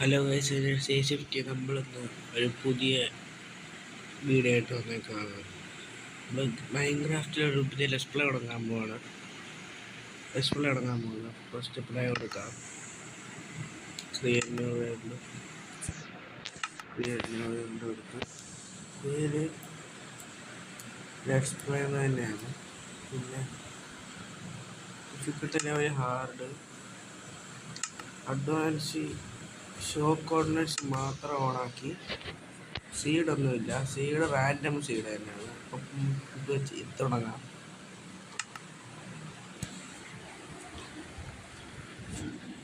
Hello guys, safety നമ്മളിന്ന് ഒരു പുതിയ വീഡിയോ ആയിട്ട് വന്നേക്കാണ്. നമ്മൾ മൈൻക്രാഫ്റ്റിലൊരു പുതിയ ഡിസ്പ്ലേ തുടങ്ങാൻ പോവാണ്. ഫസ്റ്റ് പ്ലേ കൊടുക്കാം. ക്രിയേറ്റ് ന്യൂ വേൾഡ് എടുത്ത് പേര് ഡിസ്പ്ലേ തന്നെയാണ്. പിന്നെ difficulty level hard, advance, show coordinates മാത്രം ഓണാക്കി. സീഡൊന്നുമില്ല, സീഡ് റാൻഡം സീഡ് തന്നെയാണ്. അപ്പം ഇത് വെച്ച് തുടങ്ങാം.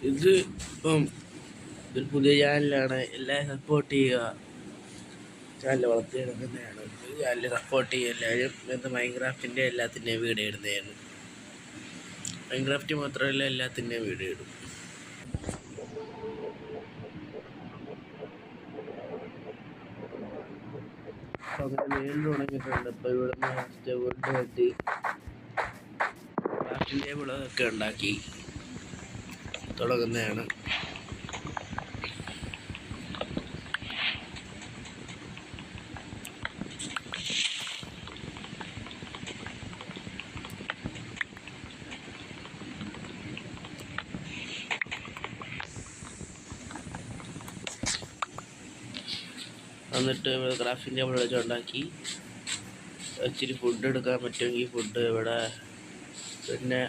ഇത് ഇപ്പം ഇതൊരു പുതിയ ചാനലാണ്. എല്ലാവരും സപ്പോർട്ട് ചെയ്യുക. ചാനൽ വളർത്തിയെടുക്കുന്നതാണ്. ചാനൽ സപ്പോർട്ട് ചെയ്യുക എല്ലാവരും. ഇന്നത്തെ മൈൻക്രാഫ്റ്റിൻ്റെ എല്ലാത്തിൻ്റെയും വീഡിയോ ഇടുന്നതാണ്. മൈൻക്രാഫ്റ്റ് മാത്രമല്ല, എല്ലാത്തിൻ്റെയും വീഡിയോ ഇടും. അങ്ങനെ വീണ്ടും തുടങ്ങിയിട്ടുണ്ട്. ഇപ്പോൾ ഇവിടുന്ന് ഫസ്റ്റ് വുഡ് വെട്ടി ക്രാഫ്റ്റിംഗ് ടേബിളൊക്കെ ഉണ്ടാക്കി തുടങ്ങുന്നതാണ്. എന്നിട്ട് ക്രാഫ്റ്റിംഗ് ടേബിൾ വെച്ച് ഉണ്ടാക്കി ഇച്ചിരി ഫുഡ് എടുക്കാൻ പറ്റുമെങ്കിൽ ഫുഡ് ഇവിടെ, പിന്നെ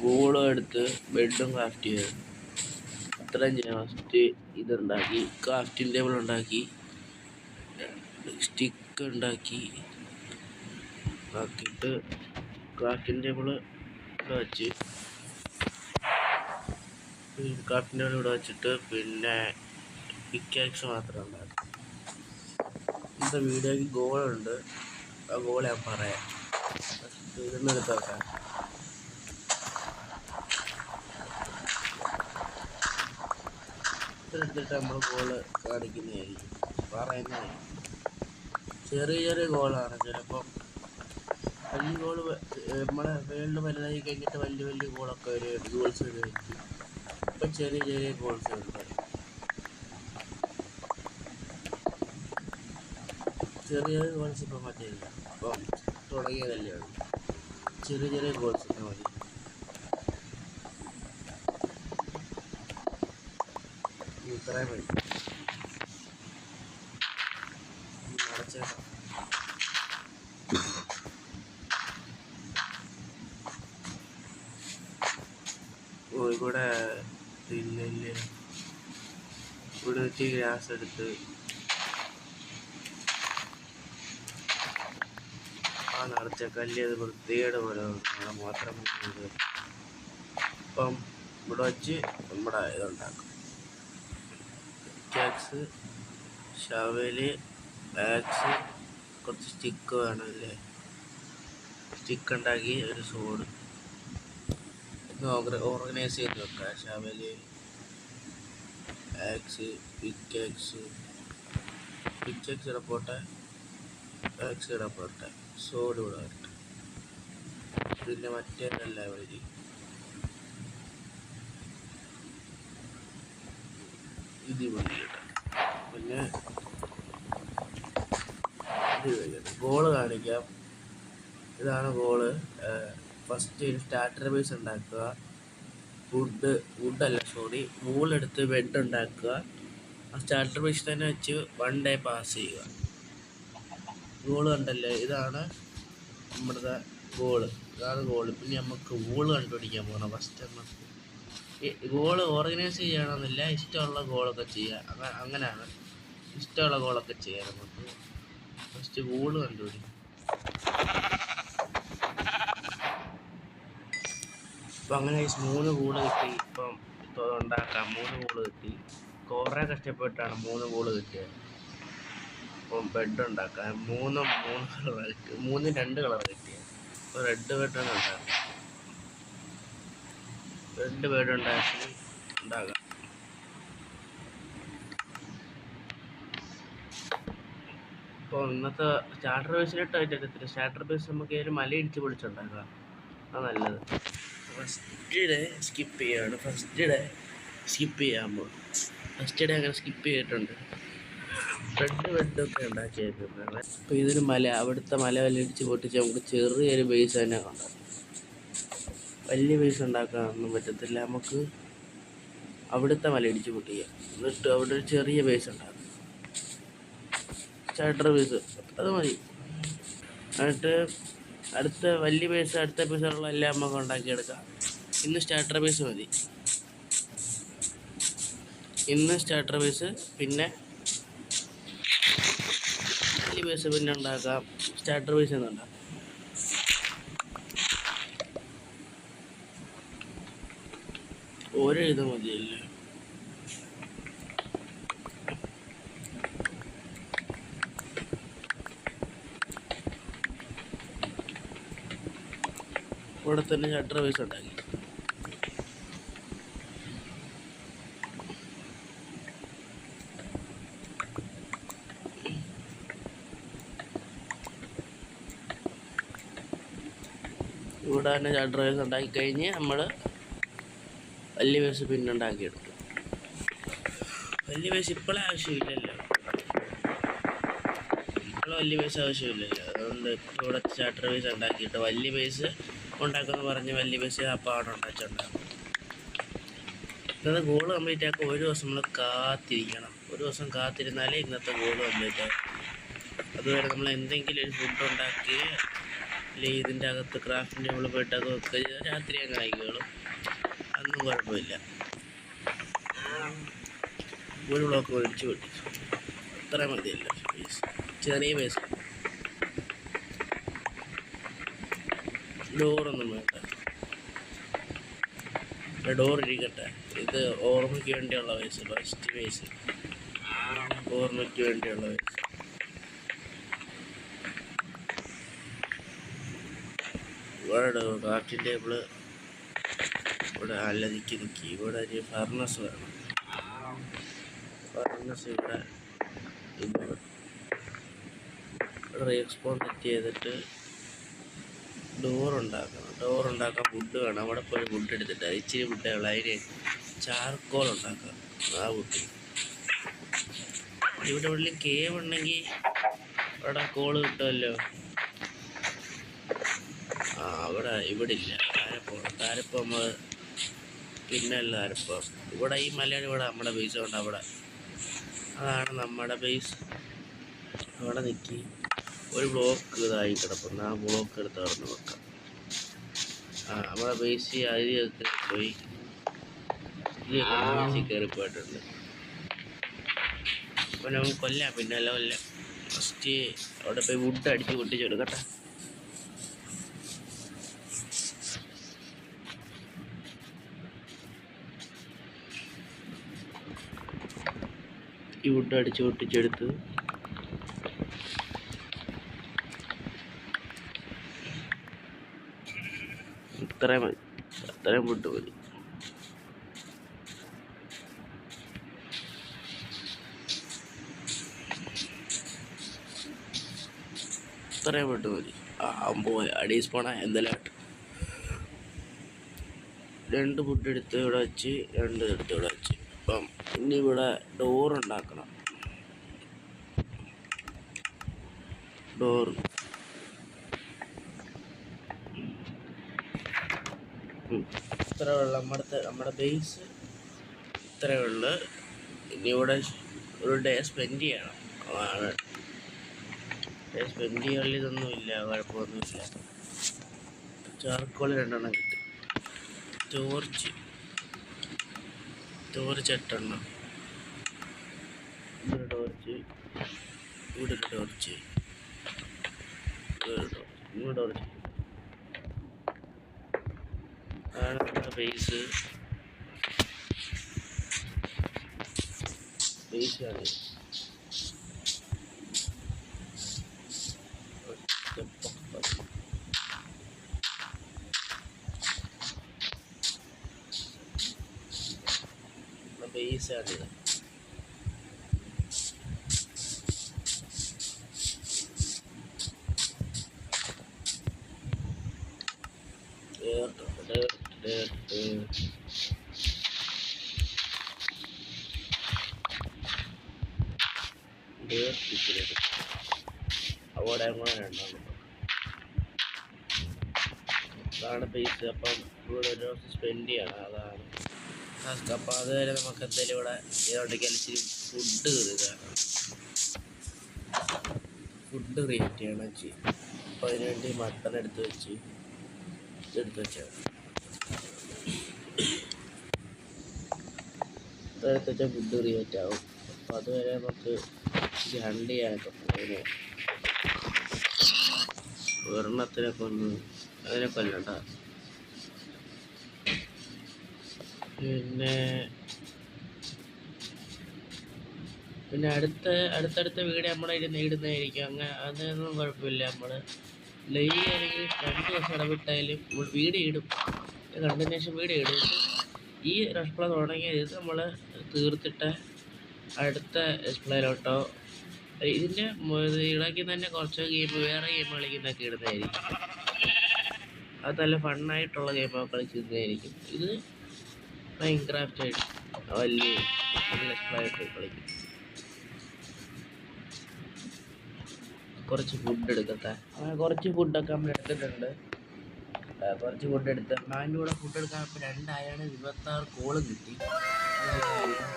ഗോളും എടുത്ത് ബെഡും ക്രാഫ്റ്റ് ചെയ്ത് അത്രയും ചെയ്യാം. ഫസ്റ്റ് ഇതുണ്ടാക്കി, ക്രാഫ്റ്റിംഗ് ടേബിൾ ഉണ്ടാക്കി, സ്റ്റിക്ക് ഉണ്ടാക്കി ആക്കിയിട്ട് ക്രാഫ്റ്റിംഗ് ടേബിൾ ഇവിടെ വെച്ച് ക്രാഫ്റ്റിംഗ് ടേബിൾ ഇവിടെ വെച്ചിട്ട് പിന്നെ പിക്കാക്സ് മാത്രം ഉണ്ടാക്കി. ഇന്നത്തെ വീഡിയോയ്ക്ക് ഗോളുണ്ട്, ആ ഗോൾ ഞാൻ പറയാം. ഇതൊന്നും എടുത്ത് വെക്കാം. ഇതെടുത്തിട്ട് നമ്മൾ ഗോള് കാണിക്കുന്നതായിരിക്കും, പറയുന്നതായിരിക്കും. ചെറിയ ചെറിയ ഗോളാണ്. ചിലപ്പം വലിയ ഗോള് നമ്മളെ വേൾഡ് വലുതായി കഴിഞ്ഞിട്ട് വലിയ വലിയ ഗോളൊക്കെ ഒരു ഗോൾസ് വരുമായിരിക്കും. ഇപ്പം ചെറിയ ചെറിയ ഗോൾസ് ഉണ്ട്. ചെറിയ ഗോൾസ് ഇപ്പം മതിയില്ല, ഇപ്പം തുടങ്ങിയതല്ലേ ഉള്ളൂ. ചെറിയ ചെറിയ ഗോൾസ് ഇട്ടാൽ മതി. ഇത്രയും മതി. അടച്ചേക്കാം. ഇവിടെ പിന്നെ ഇവിടെ വെച്ച് ഗ്യാസ് എടുത്ത് നടച്ച കല്ല് അത് വൃത്തികേട് പോലെ മാത്രം. ഇപ്പം ഇവിടെ വെച്ച് നമ്മുടെ ഇതുണ്ടാക്കും. പിക്കാക്സ്, ഷവല്, ആക്സ്, കുറച്ച് സ്റ്റിക്ക് വേണമല്ലേ. സ്റ്റിക്ക് ഉണ്ടാക്കി ഒരു സോഡ് ഓർഗനൈസ് ചെയ്ത് വെക്കാം. ഷവല്, ആക്സ്, പിക്കാക്സ് ഇടപ്പോട്ടെ, ആക്സ് ഇടപ്പോട്ടെ, സോഡ് ഇവിടെ വരട്ടെ. പിന്നെ മറ്റേതല്ല വഴി. ഇത് വേണ്ടിയിട്ട് പിന്നെ ഇത് വേണ്ടിയിട്ട് ഗോള് കാണിക്കാം. ഇതാണ് ഗോള്. ഫസ്റ്റ് സ്റ്റാർട്ടർ ബേസ് ഉണ്ടാക്കുക. വുഡല്ല വൂളെടുത്ത് ബെഡ് ഉണ്ടാക്കുക. ആ സ്റ്റാർട്ടർ ബേസ് തന്നെ വെച്ച് 1 ഡേ പാസ് ചെയ്യുക. ഗോള് കണ്ടല്ലേ, ഇതാണ് നമ്മുടെ ഗോള്. പിന്നെ നമുക്ക് വൂള് കണ്ടുപിടിക്കാൻ പോകണം. ഫസ്റ്റ് നമുക്ക് ഗോള് ഓർഗനൈസ് ചെയ്യണമെന്നില്ല, ഇഷ്ടമുള്ള ഗോളൊക്കെ ചെയ്യുക. അങ്ങനെയാണ് ഇഷ്ടമുള്ള ഗോളൊക്കെ ചെയ്യാം. നമുക്ക് ഫസ്റ്റ് വൂള് കണ്ടുപിടിക്കും. ഇപ്പം അങ്ങനെ 3 വൂള് കിട്ടി. ഇപ്പം ഉണ്ടാക്കാം. 3 വൂള് കിട്ടി. കുറേ കഷ്ടപ്പെട്ടാണ് 3 വൂള് കിട്ടിയത്. ഇപ്പം ബെഡ് ഉണ്ടാക്കാം. 3 കളർ കിട്ടി. 2 കളർ കിട്ടിയത്. ഇപ്പോൾ റെഡ് ബെഡാണ് ഉണ്ടാക്കുക. റെഡ് ബെഡ് ഉണ്ടാക്കാം. ഇപ്പോൾ ഇന്നത്തെ സ്റ്റാർട്ടർ ബേസിലിട്ടായിട്ട് സ്റ്റാർട്ടർ ബേസ് നമുക്ക് ഒരു മല ഇടിച്ച് പൊളിച്ചുണ്ടാക്കാം. അത് നല്ലത്. ഫസ്റ്റ് ഡേ സ്കിപ്പ് ചെയ്യാണ്. ഫസ്റ്റ് ഡേ സ്കിപ്പ് ചെയ്യാമോ? ഫസ്റ്റ് ഡേ അങ്ങനെ സ്കിപ്പ് ചെയ്തിട്ടുണ്ട്. റെഡ് ബെഡൊക്കെ ഉണ്ടാക്കിയേക്കുന്നത്. അപ്പോൾ ഇതൊരു മല, അവിടുത്തെ മല വലിച്ച് പൊട്ടിച്ച് നമുക്ക് ചെറിയൊരു ബേസ് തന്നെ ഉണ്ടാകും. വലിയ ബേസ് ഉണ്ടാക്കാനൊന്നും പറ്റത്തില്ല. നമുക്ക് അവിടുത്തെ മല ഇടിച്ച് പൊട്ടിക്കുക, എന്നിട്ട് അവിടെ ഒരു ചെറിയ ബേസ് ഉണ്ടാകും, സ്റ്റാർട്ടർ ബേസ്, അത് മതി. എന്നിട്ട് അടുത്ത വലിയ ബേസ്, അടുത്ത ബേസുകളെല്ലാം നമുക്ക് ഉണ്ടാക്കിയെടുക്കാം. ഇന്ന് സ്റ്റാർട്ടർ ബേസ് മതി. ഇന്ന് സ്റ്റാർട്ടർ ബേസ്, പിന്നെ വലിയ ബേസ് പിന്നെ ഉണ്ടാക്കാം. സ്റ്റാർട്ടർ ബേസ് എന്നുണ്ടാക്കാം. ഓരോ ഇത് മതിയല്ലേ. ഇവിടെ തന്നെ സ്റ്റാർട്ടർ ബേസ് ഉണ്ടാക്കി. ഇവിടെ തന്നെ സ്റ്റാർട്ടർ ബേസ് ഉണ്ടാക്കി കഴിഞ്ഞ് നമ്മൾ വലിയ ബേസ് പിന്നെ ഉണ്ടാക്കിയെടുക്കും. വലിയ ബേസ് ഇപ്പോഴേ ആവശ്യമില്ലല്ലോ, ഇപ്പോഴും വലിയ ബേസ് ആവശ്യമില്ലല്ലോ. അതുകൊണ്ട് ഇപ്പോൾ ഇവിടെ സ്റ്റാർട്ടർ ബേസ് ഉണ്ടാക്കിയിട്ട് വലിയ ബേസ് ഉണ്ടാക്കുമെന്ന് പറഞ്ഞ് വലിയ ബേസ് അപ്പോൾ അവിടെ ഉണ്ടാക്കിയിട്ടുണ്ടാകും. ഇന്നത്തെ ഗോൾ കംപ്ലീറ്റ് ആക്കുക ഒരു ദിവസം നമ്മൾ കാത്തിരിക്കണം. ഒരു ദിവസം കാത്തിരുന്നാലേ ഇന്നത്തെ ഗോൾ കംപ്ലീറ്റ് ആകും. അതുവരെ നമ്മൾ എന്തെങ്കിലും ഒരു ഫുഡ് ഉണ്ടാക്കി അല്ലെങ്കിൽ ഇതിൻ്റെ അകത്ത് ക്രാഫ്റ്റിൻ്റെ നമ്മൾ പോയിട്ടൊക്കെ വെക്കുക ചെയ്താൽ രാത്രി അങ്ങ് ആയിക്കോളും, അതൊന്നും കുഴപ്പമില്ല. ഒരു ബ്ലോക്ക് മേടിച്ച് പൊട്ടിച്ചു, അത്ര മതിയല്ലോ. ബേസ് ചെറിയ ബേസ്, ഡോറൊന്നും വേണ്ട, ഡോർ ഇരിക്കട്ടെ. ഇത് ഓർമ്മയ്ക്ക് വേണ്ടിയുള്ള ബേസ്, ഫസ്റ്റ് ബേസ് ഓർമ്മയ്ക്ക് വേണ്ടിയുള്ള ബേസ്. ഇവിടെ ക്രാഫ്റ്റിംഗ് ടേബിള് ഇവിടെ അല്ല നിൽക്കി. ഇവിടെ ഒരു ഫർണസ് വേണം. ഫർണസ് ഇവിടെ റീഎക്സ്പോൺ സെറ്റ് ചെയ്തിട്ട് ഡോർ ഉണ്ടാക്കാൻ വുഡ് വേണം. അവിടെ പോയി വുഡ് എടുത്തിട്ട് ഇച്ചിരി വുഡേ ഉള്ളൂ, അതിന് ചാർക്കോൾ ഉണ്ടാക്കാം. ആ വുഡ് ഇവിടെ ഉള്ളിൽ കേവ് ഉണ്ടെങ്കിൽ അവിടെ കോള് കിട്ടുമല്ലോ. അവിടെ ഇവിടെ ഇല്ല. താരപ്പം നമ്മൾ പിന്നല്ല താരപ്പം. ഇവിടെ ഈ മലയാണ് ഇവിടെ നമ്മുടെ ബേസ് കൊണ്ട് അവിടെ, അതാണ് നമ്മുടെ ബേസ്. അവിടെ നിൽക്കി ഒരു ബ്ലോക്ക് ഇതായി കിടപ്പുണ്ട്, ആ ബ്ലോക്ക് എടുത്ത് അവിടെ വെക്കാം. നമ്മുടെ ബേസ് അരിയൊക്കെ പോയി കയറിപ്പോയിട്ടുണ്ട്. അപ്പോൾ നമുക്ക് കൊല്ലാം, പിന്നെ അല്ല കൊല്ലാം. ഫസ്റ്റ് അവിടെ പോയി വുഡ് അടിച്ച് പൊട്ടിച്ചെടുക്കട്ടെ. ഈ വുഡ് അടിച്ച് പൊട്ടിച്ചെടുത്ത് ഇത്രയും മതി, അത്രയും വുഡ് മതി. ഇത്രയും വുഡ് മതി. പോയ അടി സ്പോണ എന്തെല്ലാം 2 വുഡ് എടുത്ത് ഇവിടെ വെച്ച്, 2 എടുത്ത് ഇവിടെ വെച്ച്. അപ്പം ഇനി ഇവിടെ ഡോർ ഉണ്ടാക്കണം. ഡോർ ഇത്ര ഉള്ള നമ്മുടെ ബേസ് ഇത്രയേ ഉള്ളു. ഇനി ഇവിടെ ഒരു ഡേ സ്പെൻഡ് ചെയ്യണം. ഡേ സ്പെൻഡ് ചെയ്യാനുള്ള ഇതൊന്നുമില്ല, കുഴപ്പമൊന്നുമില്ല. ചാർക്കോൾ 2 എണ്ണം കിട്ടി. ടോർച്ച് 8 എണ്ണം. ഇവിടെ ടോർച്ച്, ഇവിടെ ടോർച്ച്, ഇവിടെ ടോർച്ച്. ആണ് നമ്മുടെ ബേസ്. ബേസാണ് ബേസാണിത്. തീർത്തിക്കരുത്. അവിടെ കൂടെ ഉണ്ടാകും. അതാണ് പൈസ. അപ്പം ഇവിടെ ഒരു ദിവസം സ്പെൻഡ് ചെയ്യണം. അതാണ് ടാസ്ക്. അപ്പം അതുവരെ നമുക്ക് എന്തായാലും ഇവിടെ ഇതോട്ടേക്ക് ഇച്ചിരി ഫുഡ് കയറുകയാണ്. ഫുഡ് ക്രിയേറ്റ് ചെയ്യണം ചെയ്യും. അപ്പോൾ അതിനുവേണ്ടി മട്ടൺ എടുത്ത് വെച്ചാൽ ഫുഡ് ക്രിയേറ്റ് ആവും. അപ്പോൾ അതുവരെ നമുക്ക് ഹണ്ട് ചെയ്യാനൊക്കെ പോകുന്നു. ഒരെണ്ണത്തിനെ കൊന്ന് അതിനെ കൊല്ലണ്ട. പിന്നെ അടുത്തടുത്ത വീഡിയോ നമ്മുടെ ഇടുന്നതായിരിക്കും. അങ്ങനെ അതൊന്നും കുഴപ്പമില്ല. നമ്മൾ ലൈവ് ആണെങ്കിൽ 2 ദിവസം ഇടവിട്ടായാലും വീഡിയോ ഇടും. കണ്ടിന്യൂഷൻ വീഡിയോ ഇടും. ഈ എക്സ്പ്ലോ തുടങ്ങിയത് നമ്മൾ തീർത്തിട്ട് അടുത്ത എക്സ്പ്ലോയിലോട്ടോ ഇതിൻ്റെ ഇടയ്ക്ക് തന്നെ കുറച്ച് വേറെ ഗെയിം കളിക്കുന്നതൊക്കെ ഇടുന്നതായിരിക്കും. അത് നല്ല ഫണ്ണായിട്ടുള്ള ഗെയിമൊക്കെ കളിക്കുന്നതായിരിക്കും. ഇത് മൈൻക്രാഫ്റ്റ് ആയിട്ട് വലിയ നല്ല എക്സ്പ്ലോയിട്ട് കളിക്കും. കുറച്ച് ഫുഡ് എടുക്കട്ടെ. കുറച്ച് ഫുഡൊക്കെ നമ്മൾ എടുത്തിട്ടുണ്ട്. കുറച്ച് ഫുഡ് എടുത്ത് അതിൻ്റെ കൂടെ ഫുഡ് എടുക്കാൻ ഇപ്പോൾ 2 ആയാണ് 26 കോളും കിട്ടി.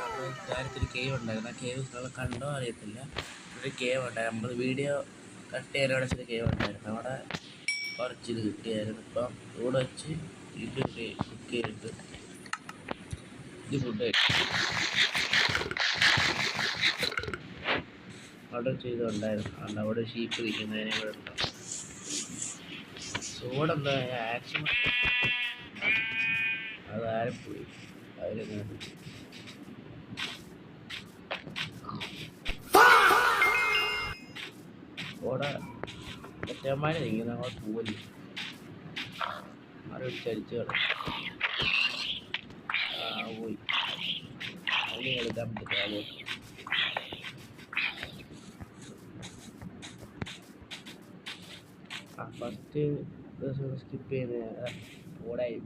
അപ്പോൾ കാര്യത്തിൽ കേവ് ഉണ്ടായിരുന്നു. ആ കേവ് കണ്ടോ അറിയത്തില്ല. ഒരു കേവ് ഉണ്ടായിരുന്നു. നമ്മൾ വീഡിയോ കട്ട് ചെയ്യാനോടെ ചില കേവ് ഉണ്ടായിരുന്നു. അവിടെ കുറച്ചിത് കിട്ടിയായിരുന്നു. ഇപ്പം ഇവിടെ വെച്ച് ഇത് കുക്ക് ചെയ്തിട്ട് ഇത് ഫുഡ് അവിടെ ചെയ്തുണ്ടായിരുന്നു. അതുകൊണ്ട് അവിടെ ഷീപ്പ് ഇരിക്കുന്നതിനെ കൂടെ ഉണ്ടാവും. ചൂടെന്താ ആക്ഷൻ അതാരും പോയി അവരിങ്ങനെ അവിടെ ഒറ്റമാരെ ഇങ്ങനെ അങ്ങോട്ട് പോലും ആരും ചരിച്ചു കളയും. പോയി അതിന് കളിക്കാൻ പറ്റില്ല. ഫസ്റ്റ് ദിവസം സ്കിപ്പ് ചെയ്ത് ഓടായി.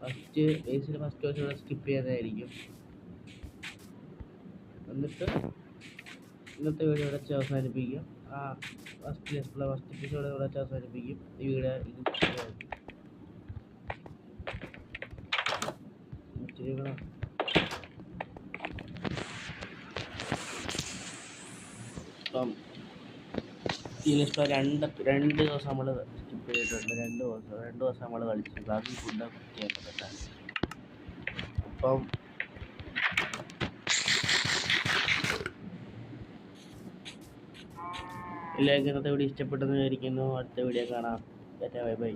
ഫസ്റ്റ് ദിവസം സ്കിപ്പ് ചെയ്തതായിരിക്കും. എന്നിട്ട് ഇന്നത്തെ വീഡിയോ ഇവിടെ വെച്ച് അവസാനിപ്പിക്കും. ഫസ്റ്റ് എപ്പിസോഡ് ഇവിടെ വെച്ച് അവസാനിപ്പിക്കും. ഈ വീഡിയോ ഇപ്പം രണ്ട് ദിവസം നമ്മൾ സ്കിപ്പ് ചെയ്തിട്ടുണ്ട്. 2 ദിവസം നമ്മൾ കളിച്ചു. ബാക്കി ഫുഡൊക്കെ ചെയ്യാൻ പറ്റാണ്. അപ്പം എല്ലാവർക്കും ഇന്നത്തെ വീഡിയോ ഇഷ്ടപ്പെട്ടെന്ന് വിചാരിക്കുന്നു. അടുത്ത വീഡിയോ കാണാം. Bye bye.